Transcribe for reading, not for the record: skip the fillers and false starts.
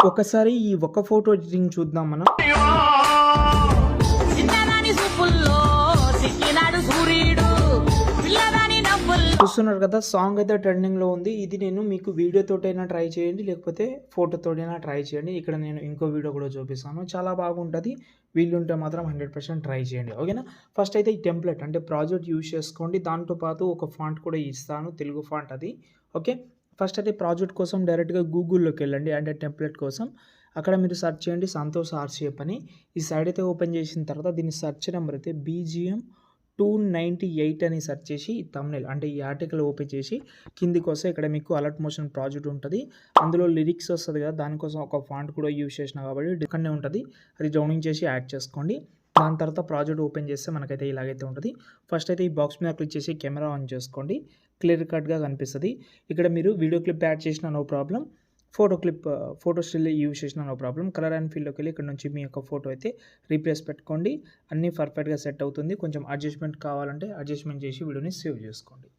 ఒకసారి ఈ ఒక ఫోటో ఎడిటింగ్ చూద్దాం మనం. చూస్తున్నారు కదా, సాంగ్ అయితే ట్రెండింగ్లో ఉంది. ఇది నేను మీకు వీడియోతోటైనా ట్రై చేయండి, లేకపోతే ఫోటోతోటైనా ట్రై చేయండి. ఇక్కడ నేను ఇంకో వీడియో కూడా చూపిస్తాను, చాలా బాగుంటుంది. వీలుంటే మాత్రం 100% ట్రై చేయండి, ఓకేనా. ఫస్ట్ అయితే ఈ టెంప్లెట్ అంటే ప్రాజెక్ట్ యూజ్ చేసుకోండి. దాంతోపాటు ఒక ఫాంట్ కూడా ఇస్తాను, తెలుగు ఫాంట్ అది, ఓకే. ఫస్ట్ అయితే ప్రాజెక్ట్ కోసం డైరెక్ట్గా గూగుల్లోకి వెళ్ళండి, అంటే టెంప్లెట్ కోసం. అక్కడ మీరు సెర్చ్ చేయండి సంతోష్ ఆర్షిఎఫ్ అని. ఈ సైడ్ అయితే ఓపెన్ చేసిన తర్వాత దీని సెర్చ్ నెంబర్ అయితే BGM298 అని సెర్చ్ చేసి థంబ్నెయిల్ అంటే ఈ ఆర్టికల్ ఓపెన్ చేసి కిందికి వస్తే ఇక్కడ మీకు అలర్ట్ మోషన్ ప్రాజెక్ట్ ఉంటుంది. అందులో లిరిక్స్ వస్తుంది కదా, దానికోసం ఒక ఫాంట్ కూడా యూజ్ చేసిన కాబట్టి ఇక్కడనే ఉంటుంది. అది డౌనింగ్ చేసి యాడ్ చేసుకోండి. దాని తర్వాత ప్రాజెక్ట్ ఓపెన్ చేస్తే మనకైతే ఇలాగైతే ఉంటుంది. ఫస్ట్ అయితే ఈ బాక్స్ మీద క్లిక్ చేసి కెమెరా ఆన్ చేసుకోండి, క్లియర్ కట్గా కనిపిస్తుంది. ఇక్కడ మీరు వీడియో క్లిప్ యాడ్ చేసిన no problem, photo still use చేసిన నో ప్రాబ్లం. కలర్ అండ్ ఫీల్డ్లోకి వెళ్ళి ఇక్కడ నుంచి మీ యొక్క ఫోటో అయితే రీప్లేస్ పెట్టుకోండి. అన్నీ పర్ఫెక్ట్గా సెట్ అవుతుంది. కొంచెం అడ్జస్ట్మెంట్ కావాలంటే అడ్జస్ట్మెంట్ చేసి వీడియోని సేవ్ చేసుకోండి.